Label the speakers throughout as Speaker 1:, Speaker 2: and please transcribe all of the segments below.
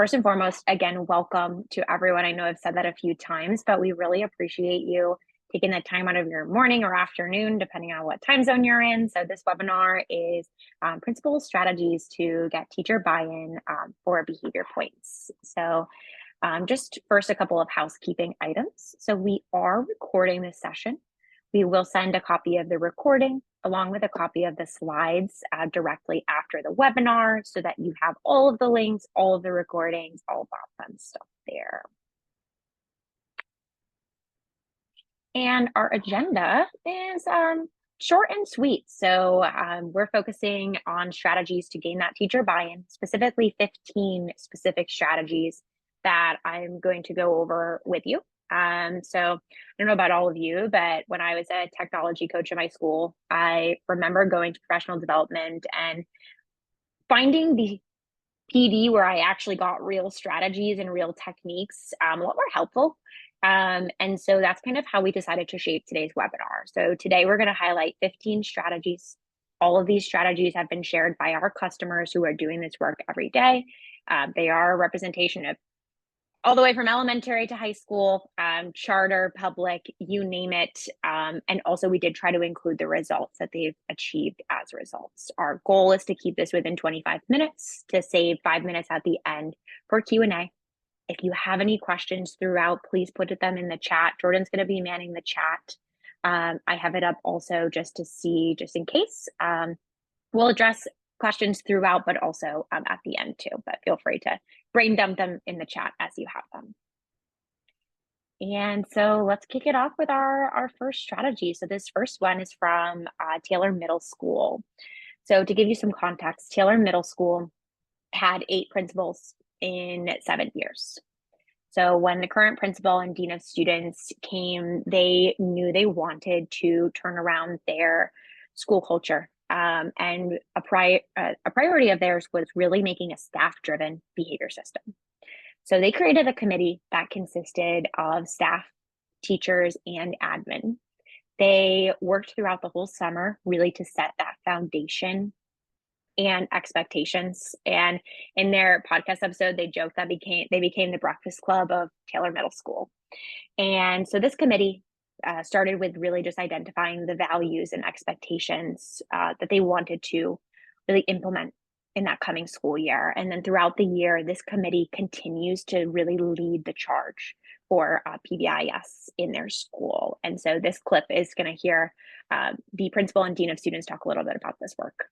Speaker 1: first and foremost, again, welcome to everyone. I know I've said that a few times, but we really appreciate you taking the time out of your morning or afternoon, depending on what time zone you're in. So this webinar is principal strategies to get teacher buy-in for behavior points. So just first, a couple of housekeeping items. So we are recording this session. We will send a copy of the recording along with a copy of the slides directly after the webinar so that you have all of the links, all of the recordings, all of that fun stuff there. And our agenda is short and sweet. So we're focusing on strategies to gain that teacher buy-in, specifically 15 specific strategies that I'm going to go over with you. So I don't know about all of you, but when I was a technology coach in my school, I remember going to professional development and finding the PD where I actually got real strategies and real techniques a lot more helpful. And so that's kind of how we decided to shape today's webinar. So today we're going to highlight 15 strategies. All of these strategies have been shared by our customers who are doing this work every day. They are a representation of all the way from elementary to high school, charter, public, you name it. And also we did try to include the results that they've achieved as results. Our goal is to keep this within 25 minutes to save 5 minutes at the end for Q&A. If you have any questions throughout, please put them in the chat. Jordan's going to be manning the chat. I have it up also just to see, just in case. We'll address questions throughout, but also at the end too, but feel free to brain dump them in the chat as you have them. And so let's kick it off with our first strategy. So this first one is from Taylor Middle School. So to give you some context, Taylor Middle School had 8 principals in 7 years. So when the current principal and dean of students came, they knew they wanted to turn around their school culture. And a priority of theirs was really making a staff-driven behavior system. So they created a committee that consisted of staff, teachers, and admin. They worked throughout the whole summer really to set that foundation and expectations. And in their podcast episode, they joked that they became the breakfast club of Taylor Middle School. And so this committee started with really just identifying the values and expectations that they wanted to really implement in that coming school year. And then throughout the year, this committee continues to really lead the charge for PBIS in their school. And so this clip is going to hear the principal and dean of students talk a little bit about this work.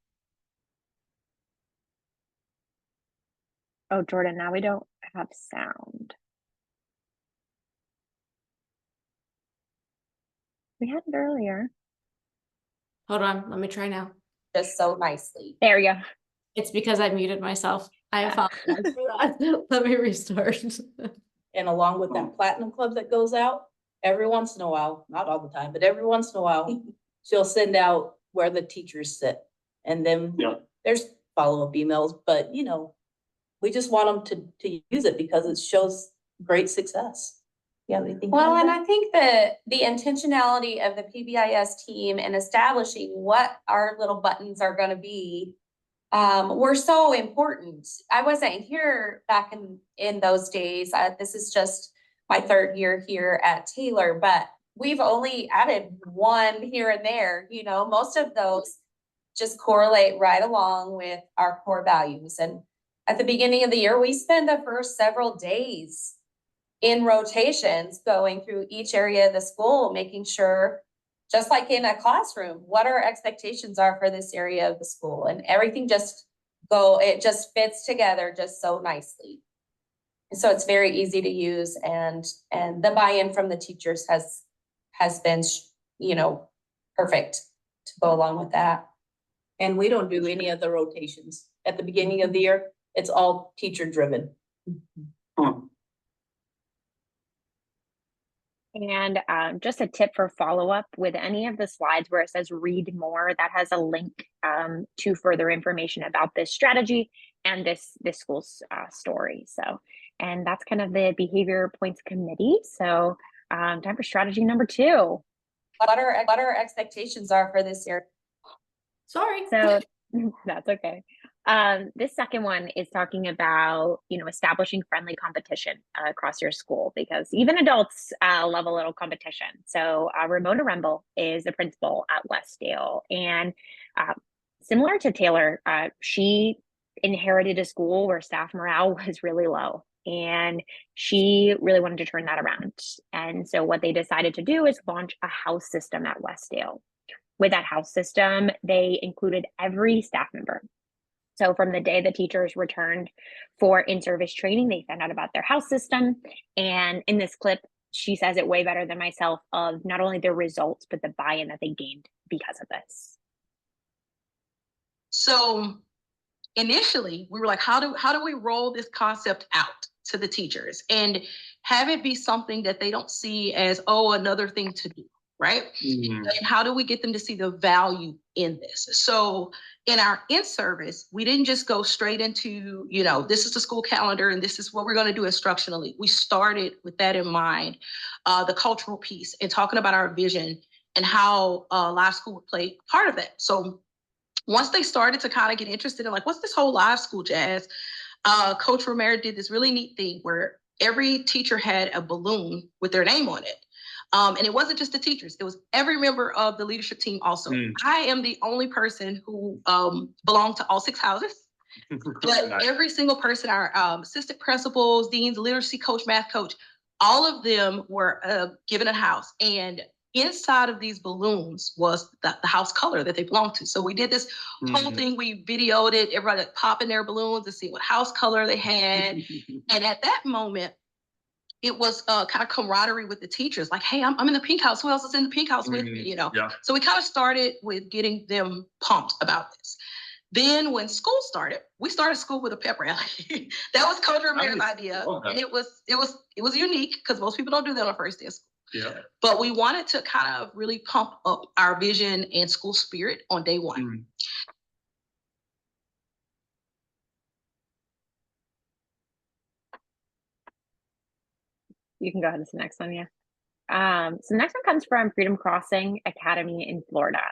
Speaker 1: Oh, Jordan, now we don't have sound. We had it earlier.
Speaker 2: Hold on, let me try now.
Speaker 3: Just so nicely.
Speaker 1: There you go.
Speaker 2: It's because I muted myself. I apologize for that. Let me restart.
Speaker 3: And along with that platinum club that goes out, every once in a while, not all the time, but every once in a while, she'll send out where the teachers sit. And then there's follow-up emails, but you know, we just want them to use it because it shows great success. Yeah,
Speaker 4: well, and I think that the intentionality of the PBIS team and establishing what our little buttons are going to be were so important. I wasn't here back in those days. This is just my 3rd year here at Taylor, but we've only added one here and there. You know, most of those just correlate right along with our core values. And at the beginning of the year, we spend the first several days in rotations going through each area of the school, making sure, just like in a classroom, what our expectations are for this area of the school, and everything it just fits together just so nicely. And so it's very easy to use, and the buy-in from the teachers has been, you know, perfect to go along with that.
Speaker 3: And we don't do any of the rotations at the beginning of the year. It's all teacher driven.
Speaker 1: And just a tip for follow-up with any of the slides where it says read more, that has a link to further information about this strategy and this school's story. So, and that's kind of the behavior points committee. So time for strategy number 2.
Speaker 4: What our expectations are for this year.
Speaker 2: Sorry.
Speaker 1: So that's okay. This second one is talking about, establishing friendly competition across your school because even adults love a little competition. So Ramona Rumble is the principal at Westdale, and uh, similar to Taylor, she inherited a school where staff morale was really low. And she really wanted to turn that around. And so, what they decided to do is launch a house system at Westdale. With that house system, they included every staff member. So from the day the teachers returned for in-service training, they found out about their house system. And in this clip, she says it way better than myself of not only the results, but the buy-in that they gained because of this.
Speaker 5: So initially we were like, how do we roll this concept out to the teachers and have it be something that they don't see as, oh, another thing to do, right? And how do we get them to see the value in this? So in our in-service, we didn't just go straight into, this is the school calendar and this is what we're going to do instructionally. We started with that in mind, the cultural piece and talking about our vision and how live school would play part of that. So once they started to kind of get interested in like, what's this whole live school jazz? Coach Romero did this really neat thing where every teacher had a balloon with their name on it. And it wasn't just the teachers, it was every member of the leadership team also. I am the only person who belonged to all 6 houses. But every single person, our assistant principals, deans, literacy coach, math coach, all of them were given a house. And inside of these balloons was the house color that they belonged to. So we did this whole thing. We videoed it, everybody popping their balloons to see what house color they had. And at that moment, it was kind of camaraderie with the teachers. Like, hey, I'm in the pink house. Who else is in the pink house with me?
Speaker 6: Yeah.
Speaker 5: So we kind of started with getting them pumped about this. Then when school started, we started school with a pep rally. That was Coach Romero's idea. And it was unique because most people don't do that on first day of school.
Speaker 6: Yeah.
Speaker 5: But we wanted to kind of really pump up our vision and school spirit on day one.
Speaker 1: You can go ahead to the next one, yeah. So the next one comes from Freedom Crossing Academy in Florida.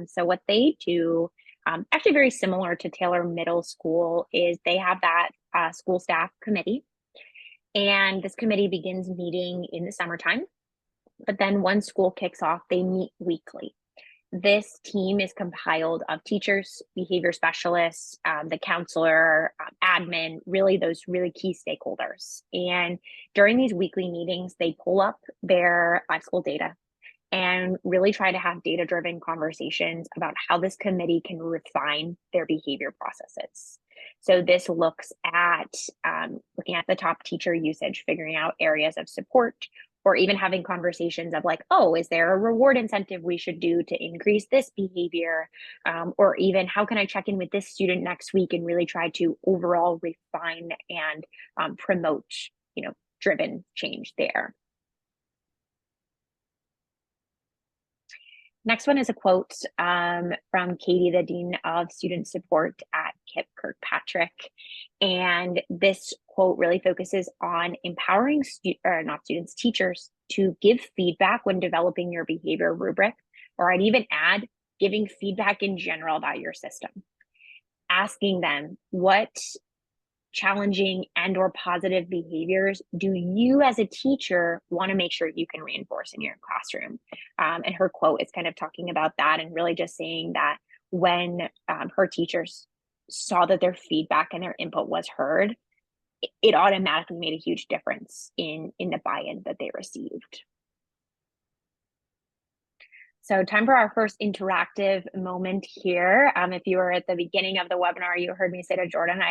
Speaker 1: So what they do, actually very similar to Taylor Middle School, is they have that school staff committee. And this committee begins meeting in the summertime. But then once school kicks off, they meet weekly. This team is compiled of teachers, behavior specialists, the counselor, admin, really those really key stakeholders. And during these weekly meetings, they pull up their live school data and really try to have data-driven conversations about how this committee can refine their behavior processes. So this looks at looking at the top teacher usage, figuring out areas of support, or even having conversations of like, oh, is there a reward incentive we should do to increase this behavior? Or even how can I check in with this student next week and really try to overall refine and promote, driven change there. Next one is a quote from Katie, the Dean of Student Support at KIPP Kirkpatrick. And this quote really focuses on empowering teachers to give feedback when developing your behavior rubric, or I'd even add giving feedback in general about your system. Asking them what challenging and or positive behaviors do you as a teacher want to make sure you can reinforce in your classroom? And her quote is kind of talking about that and really just saying that when her teachers saw that their feedback and their input was heard, it automatically made a huge difference in the buy-in that they received. So time for our first interactive moment here. If you were at the beginning of the webinar, you heard me say to Jordan,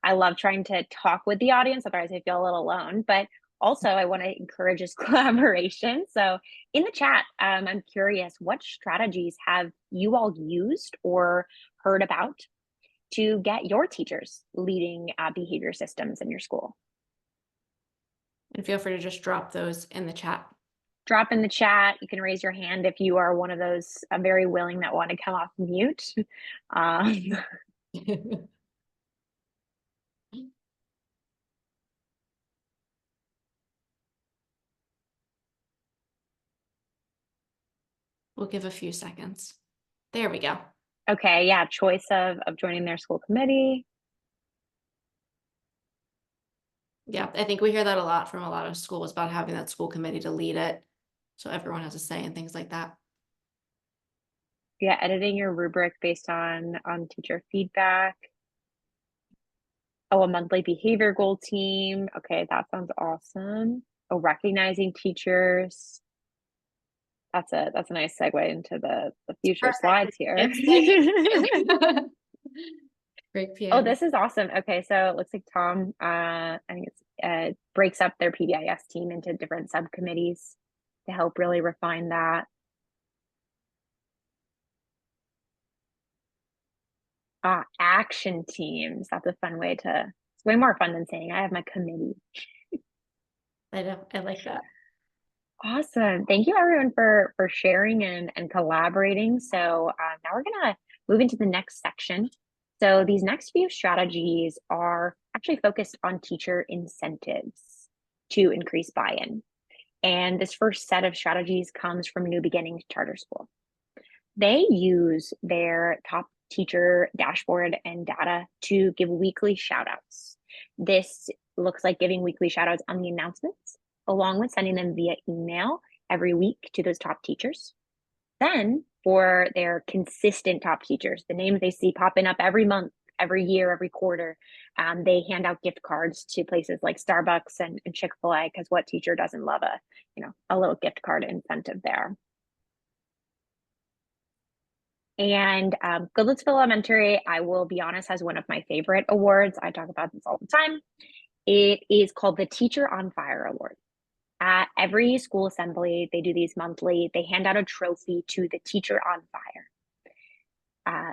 Speaker 1: I love trying to talk with the audience, otherwise I feel a little alone, but also I want to encourage this collaboration. So in the chat, I'm curious, what strategies have you all used or heard about to get your teachers leading behavior systems in your school?
Speaker 2: And feel free to just drop those in the chat.
Speaker 1: Drop in the chat. You can raise your hand if you are one of those very willing that want to come off mute.
Speaker 2: We'll give a few seconds. There we go.
Speaker 1: Okay, yeah, choice of joining their school committee.
Speaker 2: Yeah, I think we hear that a lot from a lot of schools about having that school committee to lead it. So everyone has a say and things like that.
Speaker 1: Yeah, editing your rubric based on teacher feedback. Oh, a monthly behavior goal team. Okay, that sounds awesome. Oh, recognizing teachers. That's a nice segue into the future slides here.
Speaker 2: Great
Speaker 1: Oh,
Speaker 2: PM.
Speaker 1: this is awesome. Okay, so it looks like Tom, I think it's breaks up their PBIS team into different subcommittees to help really refine that. Action teams. That's a fun way to. It's way more fun than saying I have my committee.
Speaker 2: I know, I like that.
Speaker 1: Awesome. Thank you everyone for sharing and collaborating. So now we're gonna move into the next section. So these next few strategies are actually focused on teacher incentives to increase buy-in. And this first set of strategies comes from New Beginnings Charter School. They use their top teacher dashboard and data to give weekly shout outs. This looks like giving weekly shout outs on the announcements, along with sending them via email every week to those top teachers. Then, for their consistent top teachers, the names they see popping up every month, every year, every quarter, they hand out gift cards to places like Starbucks and Chick-fil-A, because what teacher doesn't love a little gift card incentive there. And Goodlettsville Elementary, I will be honest, has one of my favorite awards. I talk about this all the time. It is called the Teacher on Fire Award. At every school assembly, they do these monthly. They hand out a trophy to the teacher on fire.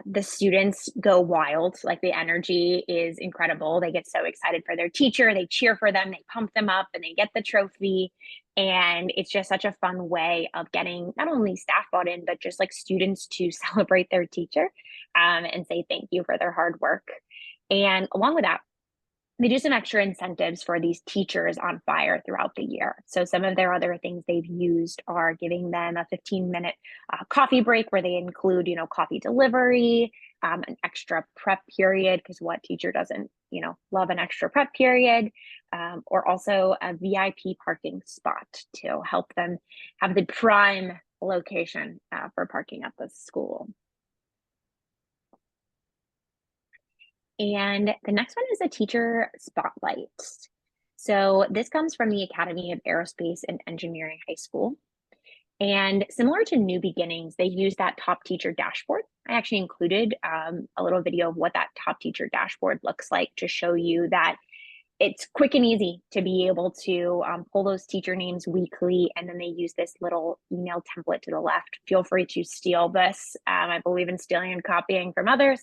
Speaker 1: The students go wild. Like, the energy is incredible. They get so excited for their teacher. They cheer for them. They pump them up and they get the trophy. And it's just such a fun way of getting not only staff bought in, but just like students to celebrate their teacher and say thank you for their hard work. And along with that, they do some extra incentives for these teachers on fire throughout the year. So some of their other things they've used are giving them a 15-minute coffee break where they include, coffee delivery, an extra prep period, because what teacher doesn't, love an extra prep period, or also a VIP parking spot to help them have the prime location for parking at the school. And the next one is a teacher spotlight. So this comes from the Academy of Aerospace and Engineering High School. And similar to New Beginnings, they use that top teacher dashboard. I actually included a little video of what that top teacher dashboard looks like to show you that it's quick and easy to be able to pull those teacher names weekly. And then they use this little email template to the left. Feel free to steal this. I believe in stealing and copying from others.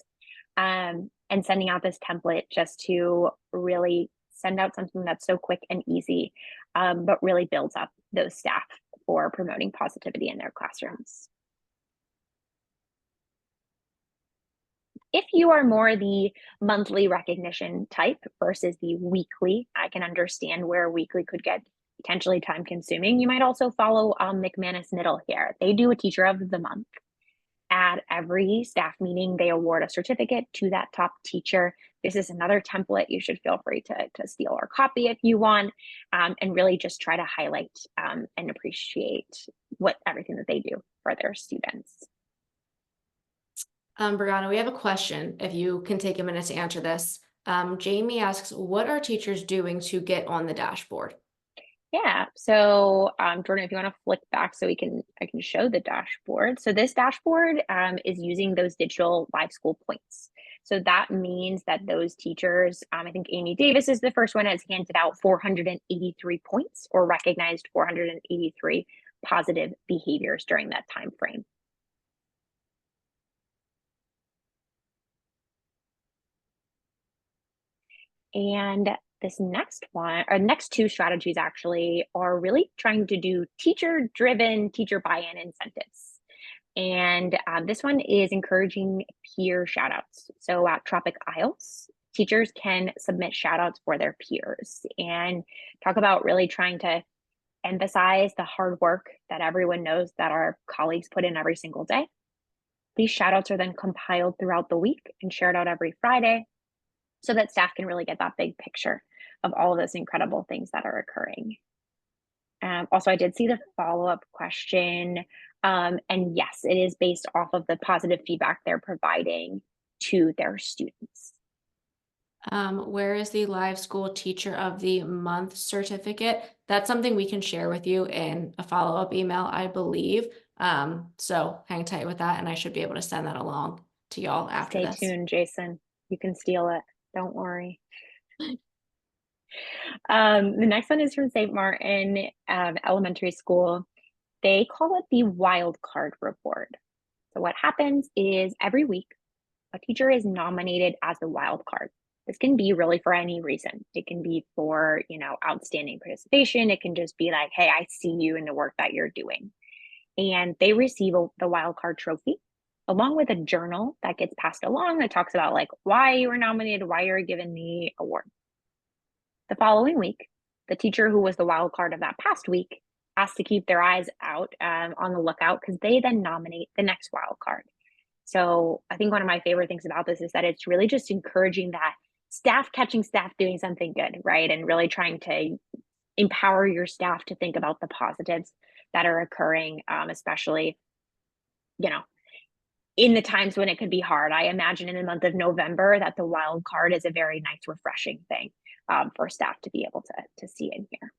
Speaker 1: And sending out this template just to really send out something that's so quick and easy, but really builds up those staff for promoting positivity in their classrooms. If you are more the monthly recognition type versus the weekly, I can understand where weekly could get potentially time consuming. You might also follow McManus Middle here. They do a teacher of the month. At every staff meeting, they award a certificate to that top teacher. This is another template you should feel free to steal or copy if you want, and really just try to highlight and appreciate everything that they do for their students.
Speaker 2: Brianna, we have a question, if you can take a minute to answer this. Jamie asks, what are teachers doing to get on the dashboard?
Speaker 1: Yeah, so Jordan, if you want to flick back so I can show the dashboard. So this dashboard is using those digital live school points. So that means that those teachers, I think Amy Davis is the first one, has handed out 483 points or recognized 483 positive behaviors during that time frame. And this next one, or next two strategies actually, are really trying to do teacher-driven teacher buy-in incentives. And this one is encouraging peer shoutouts. So at Tropic Isles, teachers can submit shoutouts for their peers and talk about really trying to emphasize the hard work that everyone knows that our colleagues put in every single day. These shout outs are then compiled throughout the week and shared out every Friday so that staff can really get that big picture of all of those incredible things that are occurring. Also, I did see the follow-up question. And yes, it is based off of the positive feedback they're providing to their students.
Speaker 2: Where is the Live School Teacher of the Month certificate? That's something we can share with you in a follow-up email, I believe. So hang tight with that, and I should be able to send that along to y'all after
Speaker 1: Stay
Speaker 2: this.
Speaker 1: tuned, Jason. You can steal it. Don't worry. The next one is from St. Martin Elementary School. They call it the wild card report. So what happens is every week, a teacher is nominated as the wild card. This can be really for any reason. It can be for, outstanding participation. It can just be like, hey, I see you in the work that you're doing. And they receive the wild card trophy along with a journal that gets passed along that talks about like why you were nominated, why you were given the award. The following week, the teacher who was the wild card of that past week has to keep their eyes out on the lookout because they then nominate the next wild card. So I think one of my favorite things about this is that it's really just encouraging that staff catching staff doing something good, right? And really trying to empower your staff to think about the positives that are occurring, especially, in the times when it could be hard. I imagine in the month of November that the wild card is a very nice, refreshing thing for staff to be able to see and hear.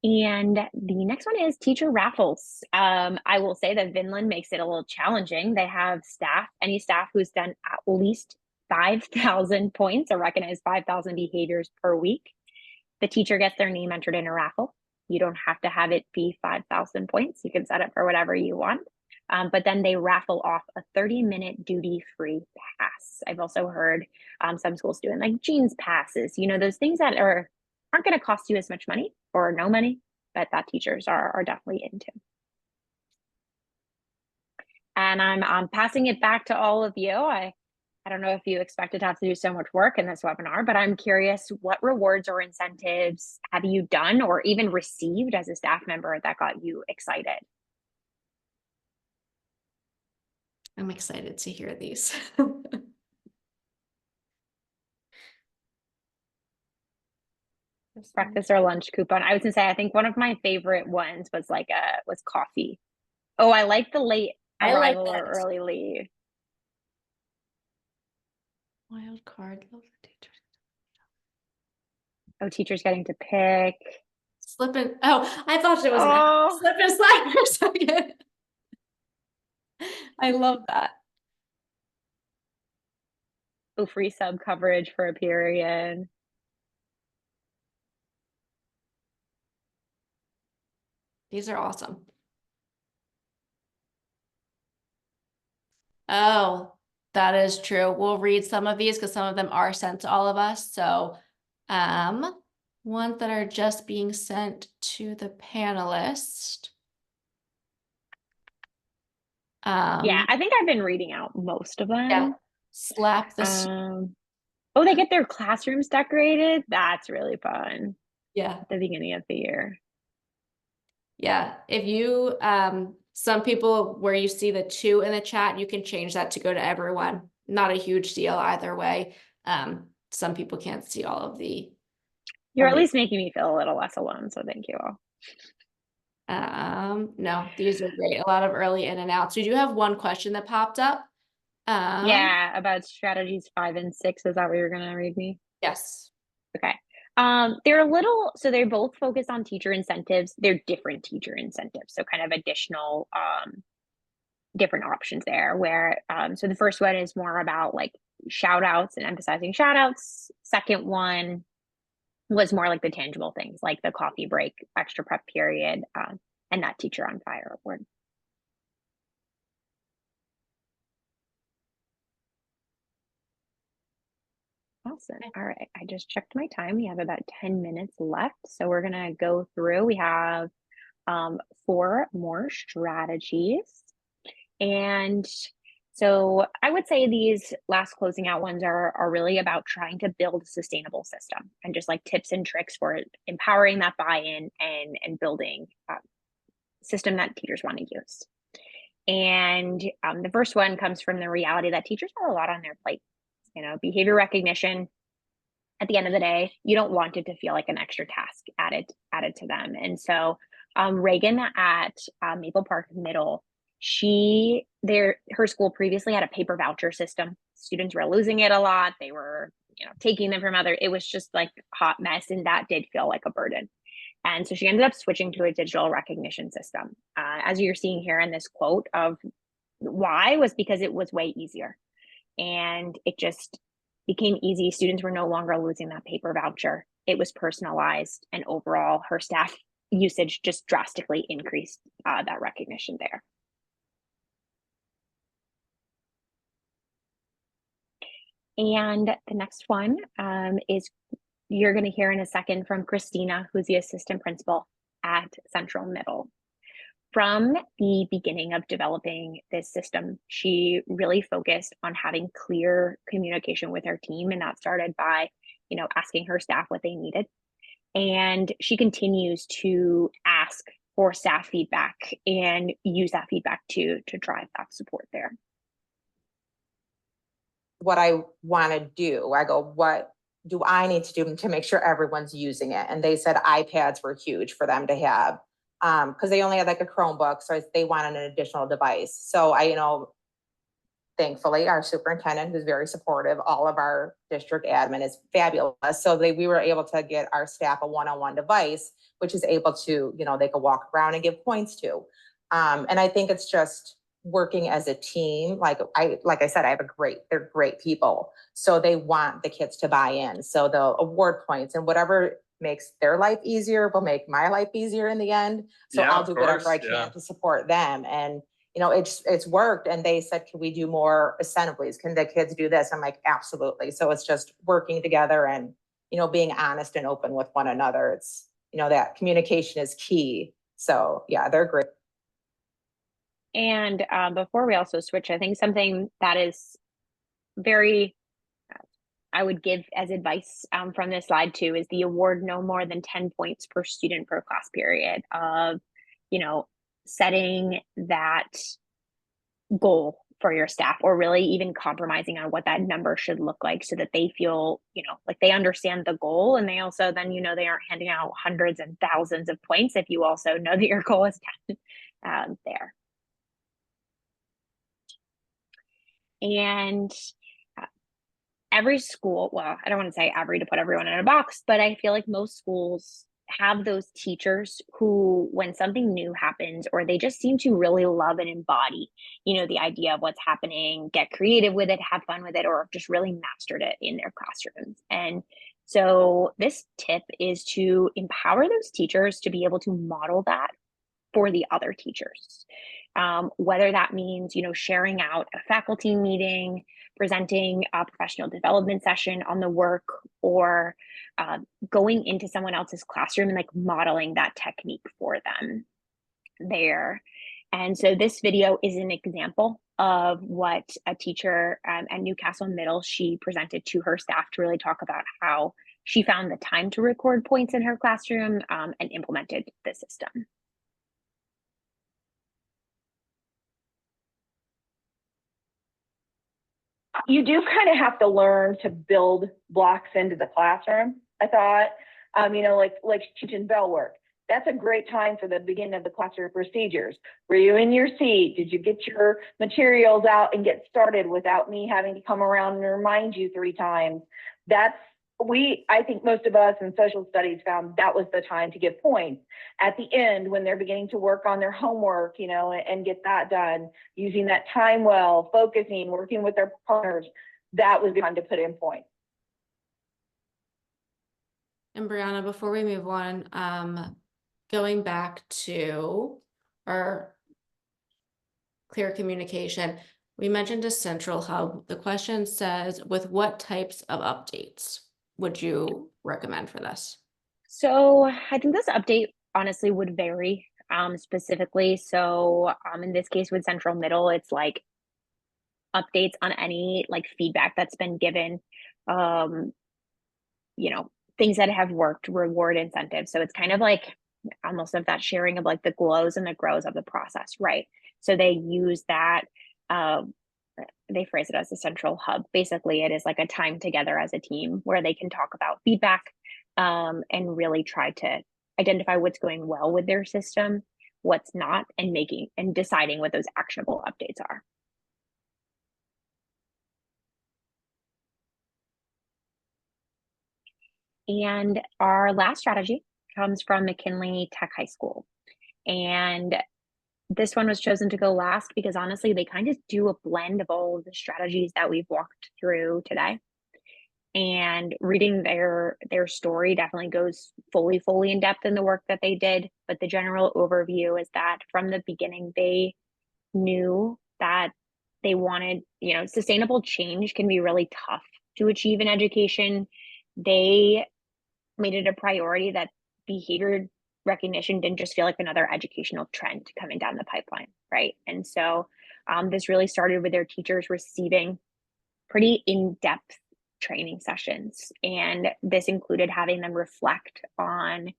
Speaker 1: And the next one is teacher raffles. I will say that Vinland makes it a little challenging. They have any staff who's done at least 5,000 points or recognized 5,000 behaviors per week. The teacher gets their name entered in a raffle. You don't have to have it be 5,000 points. You can set it for whatever you want. But then they raffle off a 30-minute duty-free pass. I've also heard some schools doing like jeans passes, those things that aren't going to cost you as much money or no money, but that teachers are definitely into. And I'm passing it back to all of you. I don't know if you expected to have to do so much work in this webinar, but I'm curious, what rewards or incentives have you done or even received as a staff member that got you excited?
Speaker 2: I'm excited to hear these.
Speaker 1: Breakfast or lunch coupon. I was gonna say, I think one of my favorite ones was was coffee. Oh, I like the late arrival or early leave.
Speaker 2: Wild card, love the teachers.
Speaker 1: Oh, teachers getting to pick.
Speaker 2: Slip and I thought it was
Speaker 1: Oh.
Speaker 2: slip and slide for a second. I love that.
Speaker 1: Oh, free sub coverage for a period.
Speaker 2: These are awesome. Oh, that is true. We'll read some of these because some of them are sent to all of us. So, ones that are just being sent to the panelist.
Speaker 1: Yeah, I think I've been reading out most of them.
Speaker 2: Yeah. Slap the
Speaker 1: oh, they get their classrooms decorated. That's really fun.
Speaker 2: Yeah.
Speaker 1: At the beginning of the year.
Speaker 2: Yeah. If you some people where you see the 2 in the chat, you can change that to go to everyone. Not a huge deal either way. Some people can't see all of the.
Speaker 1: You're at least making me feel a little less alone, so thank you all.
Speaker 2: No, these are great. A lot of early in and outs. We do have one question that popped up.
Speaker 1: Yeah, about strategies 5 and 6. Is that what you're gonna read me?
Speaker 2: Yes.
Speaker 1: Okay. So they're both focused on teacher incentives. They're different teacher incentives, so kind of additional different options there where so the first one is more about like shout outs and emphasizing shout outs. Second one was more like the tangible things like the coffee break, extra prep period, and that teacher on fire award. Awesome. All right. I just checked my time. We have about 10 minutes left. So we're going to go through. We have 4 more strategies. And so I would say these last closing out ones are really about trying to build a sustainable system and just like tips and tricks for empowering that buy-in and building system that teachers want to use. And the first one comes from the reality that teachers have a lot on their plate. You know, behavior recognition, at the end of the day, you don't want it to feel like an extra task added to them. And so Reagan at Maple Park Middle, her school previously had a paper voucher system. Students were losing it a lot. They were, you know, taking them from it was just like a hot mess, and that did feel like a burden. And so she ended up switching to a digital recognition system. As you're seeing here in this quote of why was because it was way easier. And it just became easy. Students were no longer losing that paper voucher. It was personalized, and overall her staff usage just drastically increased that recognition there. And the next one is, you're going to hear in a second from Christina, who's the assistant principal at Central Middle. From the beginning of developing this system, she really focused on having clear communication with her team, and that started by, you know, asking her staff what they needed. And she continues to ask for staff feedback and use that feedback to drive that support there.
Speaker 6: What I want to do, I go, what do I need to do to make sure everyone's using it? And they said iPads were huge for them to have, because they only had like a Chromebook, so they wanted an additional device. So I, you know, thankfully our superintendent, who's very supportive, all of our district admin is fabulous. So we were able to get our staff a one-on-one device, which is able to, you know, they could walk around and give points to. And I think it's just working as a team. Like I said, they're great people. So they want the kids to buy in. So the award points and whatever makes their life easier will make my life easier in the end. So
Speaker 7: Yeah,
Speaker 6: I'll do whatever I can
Speaker 7: yeah.
Speaker 6: to support them. And, you know, it's worked. And they said, can we do more assemblies? Can the kids do this? I'm like, absolutely. So it's just working together and, you know, being honest and open with one another. It's, you know, that communication is key. So yeah, they're great.
Speaker 1: And before we also switch, I think something that is very, I would give as advice from this slide too, is the award no more than 10 points per student per class period of, you know, setting that goal for your staff, or really even compromising on what that number should look like, so that they feel, you know, like they understand the goal, and they also then, you know, they aren't handing out hundreds and thousands of points if you also know that your goal is 10 there. And every school, well, I don't want to say every to put everyone in a box, but I feel like most schools have those teachers who, when something new happens, or they just seem to really love and embody, you know, the idea of what's happening, get creative with it, have fun with it, or just really mastered it in their classrooms. And so this tip is to empower those teachers to be able to model that for the other teachers. Whether that means, you know, sharing out a faculty meeting, presenting a professional development session on the work, or going into someone else's classroom and like modeling that technique for them there. And so this video is an example of what a teacher at Newcastle Middle, she presented to her staff to really talk about how she found the time to record points in her classroom and implemented the system.
Speaker 8: You do kind of have to learn to build blocks into the classroom. I thought, you know, like teaching bell work. That's a great time for the beginning of the classroom procedures. Were you in your seat? Did you get your materials out and get started without me having to come around and remind you 3 times? I think most of us in social studies found that was the time to give points. At the end, when they're beginning to work on their homework, you know, and get that done, using that time well, focusing, working with their partners, that was the time to put in points.
Speaker 2: And Brianna, before we move on, going back to our clear communication, we mentioned a central hub. The question says, with what types of updates would you recommend for this?
Speaker 1: So I think this update honestly would vary specifically. So in this case with Central Middle, it's like updates on any like feedback that's been given, you know, things that have worked, reward incentives. So it's kind of like almost of that sharing of like the glows and the grows of the process, right? So they use that, they phrase it as a central hub. Basically, it is like a time together as a team where they can talk about feedback, and really try to identify what's going well with their system, what's not, and making and deciding what those actionable updates are. And our last strategy comes from McKinley Tech High School. And this one was chosen to go last because honestly, they kind of do a blend of all of the strategies that we've walked through today. And reading their story definitely goes fully in depth in the work that they did. But the general overview is that from the beginning, they knew that they wanted, sustainable change can be really tough to achieve in education. They made it a priority that behavior recognition didn't just feel like another educational trend coming down the pipeline, right? And so this really started with their teachers receiving pretty in-depth training sessions. And this included having them reflect on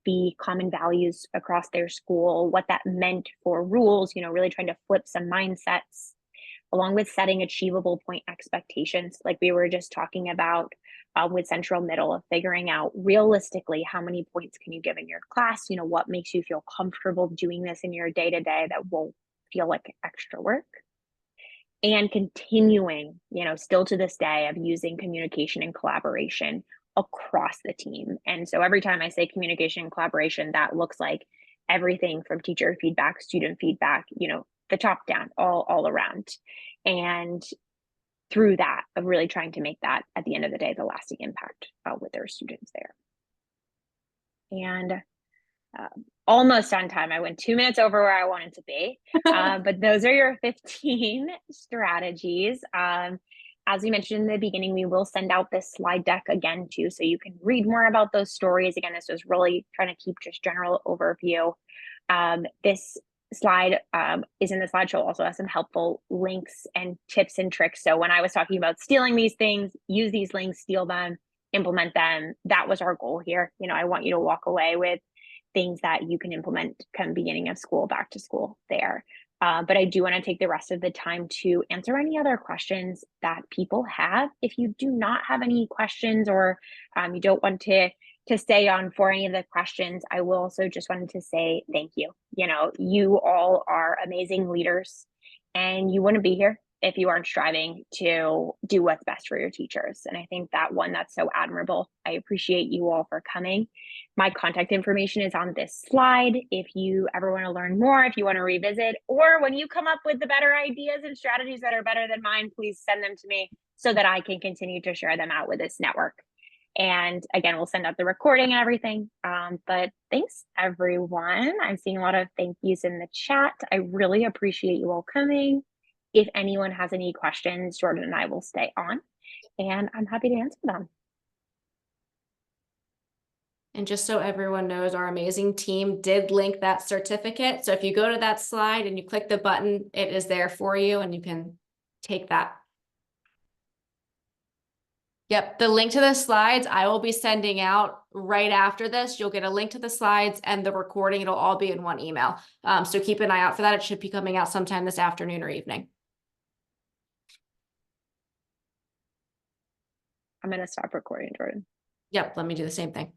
Speaker 1: the common values across their school, what that meant for rules, really trying to flip some mindsets, along with setting achievable point expectations, like we were just talking about with Central Middle, of figuring out realistically how many points can you give in your class, what makes you feel comfortable doing this in your day-to-day that won't feel like extra work. And continuing, still to this day, of using communication and collaboration across the team. And so every time I say communication and collaboration, that looks like everything from teacher feedback, student feedback, the top down, all around. And through that, of really trying to make that, at the end of the day, the lasting impact with their students there. And almost on time. I went 2 minutes over where I wanted to be, but those are your 15 strategies. As we mentioned in the beginning, we will send out this slide deck again too, so you can read more about those stories. Again, this was really trying to keep just general overview. This slide is in the slideshow, also has some helpful links and tips and tricks. So when I was talking about stealing these things, use these links, steal them, implement them. That was our goal here. I want you to walk away with things that you can implement come beginning of school, back to school there. But I do want to take the rest of the time to answer any other questions that people have. If you do not have any questions, or you don't want to stay on for any of the questions, I will also just wanted to say thank you. You all are amazing leaders, and you wouldn't be here if you aren't striving to do what's best for your teachers. And I think that that's so admirable. I appreciate you all for coming. My contact information is on this slide. If you ever want to learn more, if you want to revisit, or when you come up with the better ideas and strategies that are better than mine, please send them to me so that I can continue to share them out with this network. And again, we'll send out the recording and everything. But thanks, everyone. I'm seeing a lot of thank yous in the chat. I really appreciate you all coming. If anyone has any questions, Jordan and I will stay on, and I'm happy to answer them.
Speaker 2: And just so everyone knows, our amazing team did link that certificate. So if you go to that slide and you click the button, it is there for you and you can take that. Yep, the link to the slides I will be sending out right after this. You'll get a link to the slides and the recording. It'll all be in one email. So keep an eye out for that. It should be coming out sometime this afternoon or evening.
Speaker 1: I'm going to stop recording, Jordan.
Speaker 2: Yep, let me do the same thing.